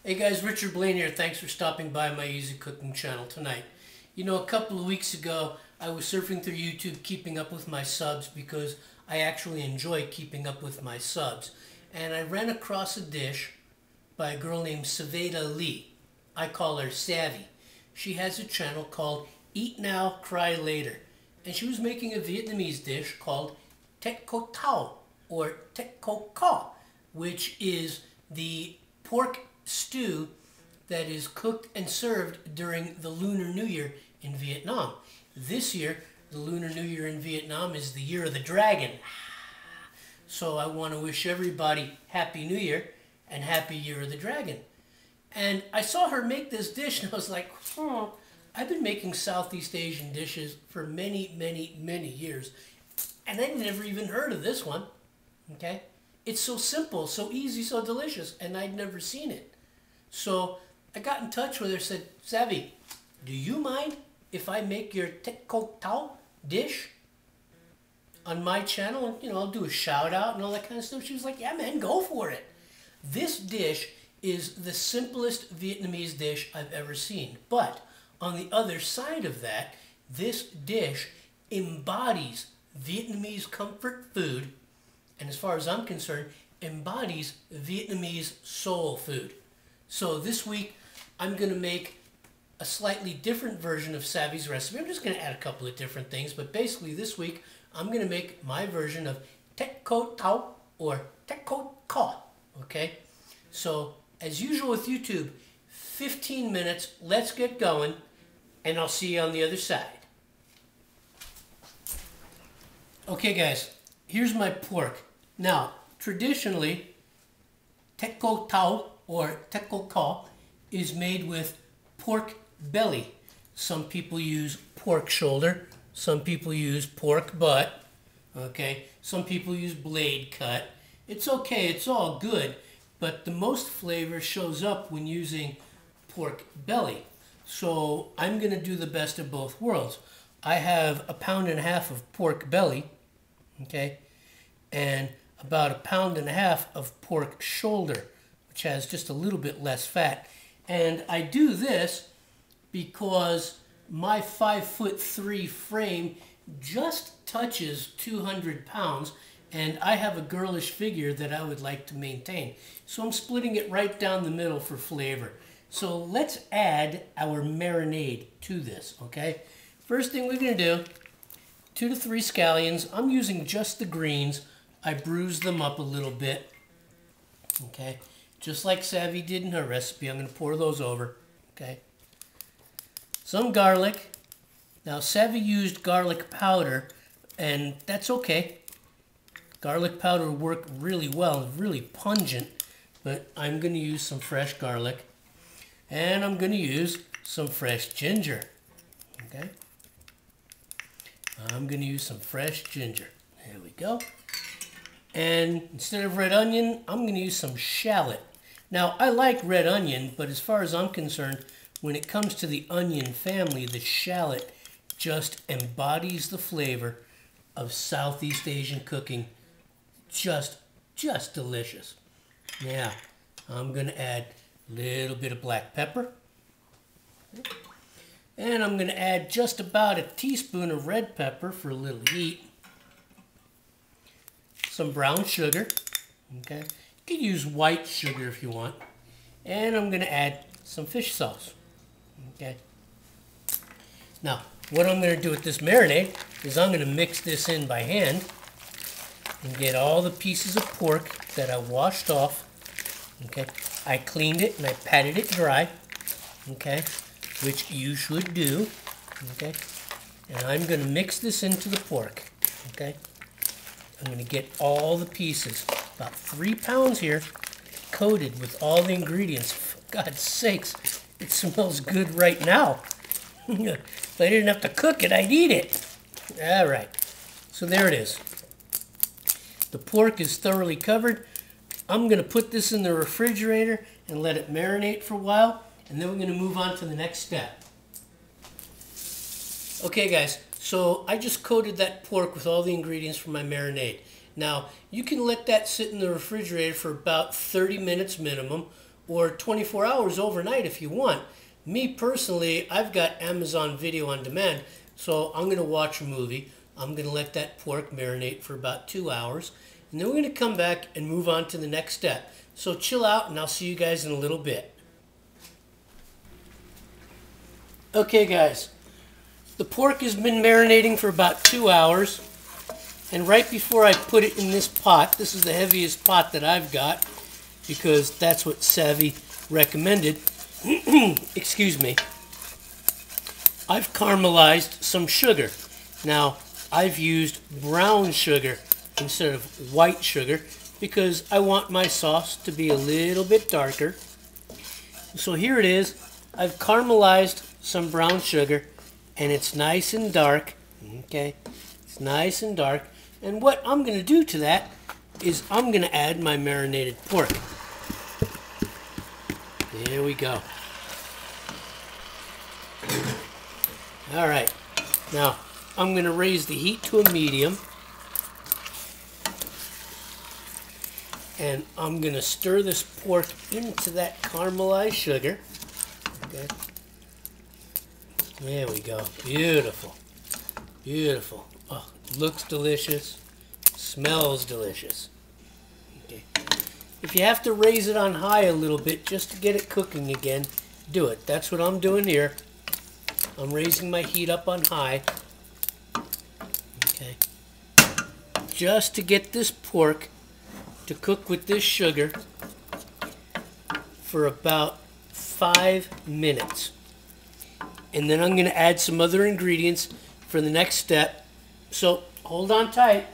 Hey guys, Richard Blaine here. Thanks for stopping by my easy cooking channel tonight. You know, a couple of weeks ago, I was surfing through YouTube keeping up with my subs because I actually enjoy keeping up with my subs. And I ran across a dish by a girl named Saveda Lee. I call her Savvy. She has a channel called Eat Now, Cry Later. And she was making a Vietnamese dish called thit co tao, or thit co ca, which is the pork stew that is cooked and served during the Lunar New Year in Vietnam. This year, the Lunar New Year in Vietnam is the Year of the Dragon. So I want to wish everybody Happy New Year and Happy Year of the Dragon. And I saw her make this dish and I was like, I've been making Southeast Asian dishes for many, many, many years. And I'd never even heard of this one. Okay? It's so simple, so easy, so delicious, and I'd never seen it. So I got in touch with her and said, Savvy, do you mind if I make your thit co tao dish on my channel? And, you know, I'll do a shout out and all that kind of stuff. She was like, yeah, man, go for it. This dish is the simplest Vietnamese dish I've ever seen. But on the other side of that, this dish embodies Vietnamese comfort food, and as far as I'm concerned, embodies Vietnamese soul food. So this week, I'm going to make a slightly different version of Savvy's recipe. I'm just going to add a couple of different things, but basically this week, I'm going to make my version of thit co tao, or thit co ca, okay? So, as usual with YouTube, 15 minutes, let's get going, and I'll see you on the other side. Okay guys, here's my pork. Now, traditionally, thit co tao, or thit co ca, is made with pork belly. Some people use pork shoulder, some people use pork butt, okay? Some people use blade cut. It's okay, it's all good, but the most flavor shows up when using pork belly. So I'm gonna do the best of both worlds. I have 1.5 pounds of pork belly, okay, and about 1.5 pounds of pork shoulder, which has just a little bit less fat. And I do this because my 5'3" frame just touches 200 pounds, and I have a girlish figure that I would like to maintain. So I'm splitting it right down the middle for flavor. So let's add our marinade to this, okay? First thing we're gonna do, 2 to 3 scallions. I'm using just the greens. I bruised them up a little bit, okay? Just like Savvy did in her recipe, I'm going to pour those over, okay? Some garlic. Now, Savvy used garlic powder, and that's okay. Garlic powder worked really well, really pungent, but I'm going to use some fresh garlic, and I'm going to use some fresh ginger, okay? I'm going to use some fresh ginger. There we go. And instead of red onion, I'm going to use some shallot. Now, I like red onion, but as far as I'm concerned, when it comes to the onion family, the shallot just embodies the flavor of Southeast Asian cooking. Just delicious. Yeah, I'm going to add a little bit of black pepper. And I'm going to add just about a teaspoon of red pepper for a little heat. Some brown sugar, okay? You can use white sugar if you want. And I'm going to add some fish sauce, okay? Now, what I'm going to do with this marinade is I'm going to mix this in by hand and get all the pieces of pork that I washed off, okay? I cleaned it and I patted it dry, okay? Which you should do, okay? And I'm going to mix this into the pork, okay? I'm going to get all the pieces, about 3 pounds here, coated with all the ingredients. For God's sakes, it smells good right now. If I didn't have to cook it, I'd eat it. All right, so there it is. The pork is thoroughly covered. I'm going to put this in the refrigerator and let it marinate for a while, and then we're going to move on to the next step. Okay, guys. So I just coated that pork with all the ingredients for my marinade. Now, you can let that sit in the refrigerator for about 30 minutes minimum, or 24 hours overnight if you want. Me personally, I've got Amazon Video on Demand, so I'm going to watch a movie. I'm going to let that pork marinate for about 2 hours, and then we're going to come back and move on to the next step. So chill out, and I'll see you guys in a little bit. Okay guys, the pork has been marinating for about 2 hours, and right before I put it in this pot, this is the heaviest pot that I've got because that's what Savvy recommended, excuse me, I've caramelized some sugar. Now, I've used brown sugar instead of white sugar because I want my sauce to be a little bit darker. So here it is. I've caramelized some brown sugar, and it's nice and dark. Okay, it's nice and dark. And what I'm going to do to that is I'm going to add my marinated pork. There we go. All right, now I'm going to raise the heat to a medium, and I'm going to stir this pork into that caramelized sugar. Okay. There we go. Beautiful. Beautiful. Oh, looks delicious. Smells delicious. Okay. If you have to raise it on high a little bit just to get it cooking again, do it. That's what I'm doing here. I'm raising my heat up on high. Okay. Just to get this pork to cook with this sugar for about 5 minutes. And then I'm going to add some other ingredients for the next step. So hold on tight.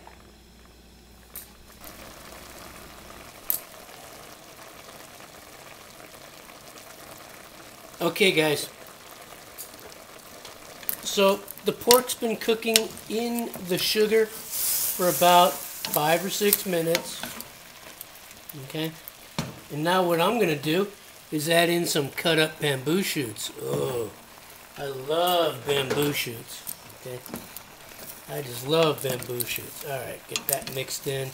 Okay guys, so the pork's been cooking in the sugar for about 5 or 6 minutes. Okay, and now what I'm going to do is add in some cut up bamboo shoots. Oh, I love bamboo shoots. Okay, I just love bamboo shoots. Alright, get that mixed in.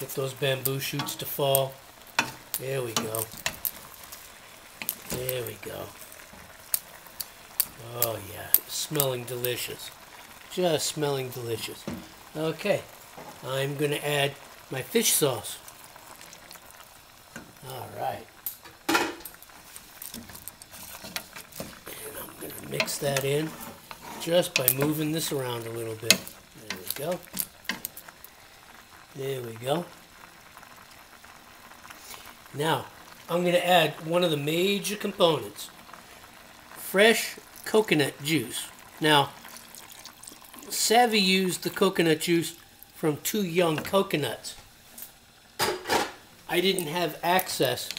Get those bamboo shoots to fall. There we go. There we go. Oh yeah, smelling delicious. Just smelling delicious. Okay, I'm going to add my fish sauce. Alright. And I'm going to mix that in just by moving this around a little bit. There we go. There we go. Now, I'm going to add one of the major components. Fresh coconut juice. Now, Savvy used the coconut juice from 2 young coconuts. I didn't have access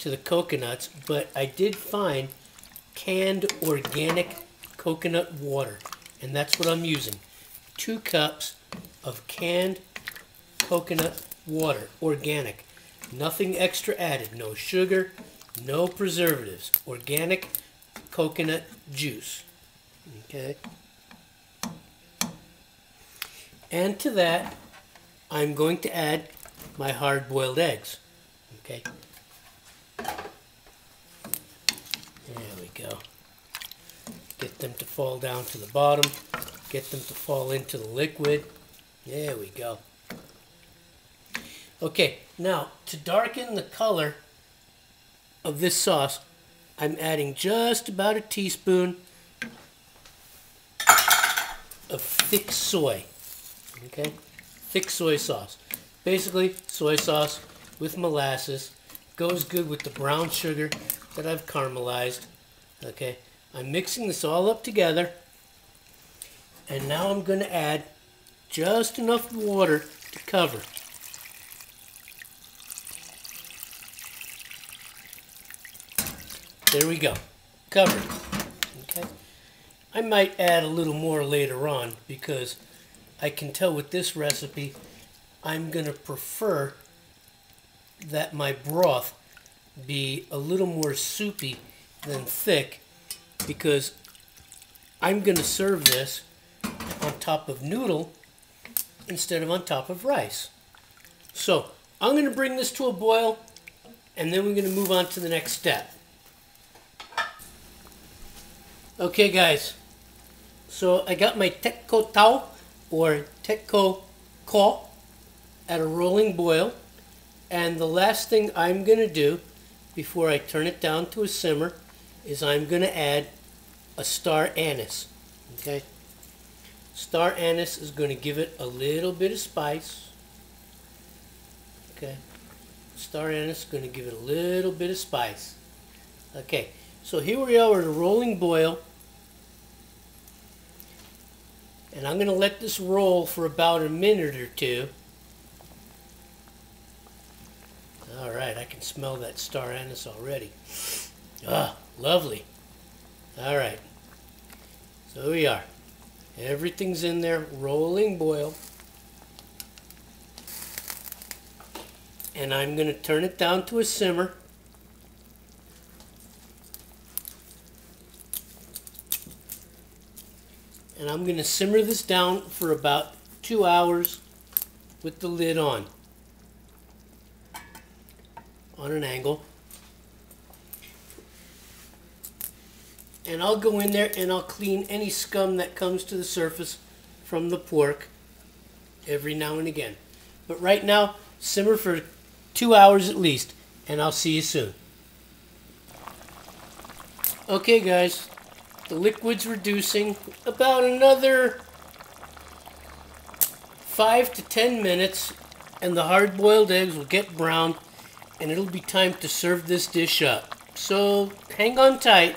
to the coconuts, but I did find canned organic coconut water, and that's what I'm using. 2 cups of canned coconut water, organic. Nothing extra added, no sugar, no preservatives. Organic coconut juice. Okay. And to that, I'm going to add my hard-boiled eggs. Okay. There we go. Get them to fall down to the bottom. Get them to fall into the liquid. There we go. Okay, now to darken the color of this sauce, I'm adding just about a teaspoon of thick soy. Okay, thick soy sauce. Basically, soy sauce with molasses. Goes good with the brown sugar that I've caramelized. Okay, I'm mixing this all up together. And now I'm going to add just enough water to cover. There we go. Covered. Okay. I might add a little more later on because I can tell with this recipe I'm going to prefer that my broth be a little more soupy than thick because I'm going to serve this on top of noodle instead of on top of rice. So I'm going to bring this to a boil and then we're going to move on to the next step. Okay guys, so I got my thit ko tau or thit ko ko at a rolling boil, and the last thing I'm going to do before I turn it down to a simmer is I'm going to add a star anise. Okay, star anise is going to give it a little bit of spice. Okay, star anise is going to give it a little bit of spice. Okay, so here we are at a rolling boil, and I'm going to let this roll for about a minute or two. Alright, I can smell that star anise already. Ah, lovely. Alright, so here we are. Everything's in there, rolling boil. And I'm going to turn it down to a simmer. And I'm going to simmer this down for about 2 hours with the lid on an angle. And I'll go in there and I'll clean any scum that comes to the surface from the pork every now and again. But right now, simmer for 2 hours at least, and I'll see you soon. Okay guys, the liquid's reducing. About another 5 to 10 minutes and the hard-boiled eggs will get brown, and it'll be time to serve this dish up. So hang on tight.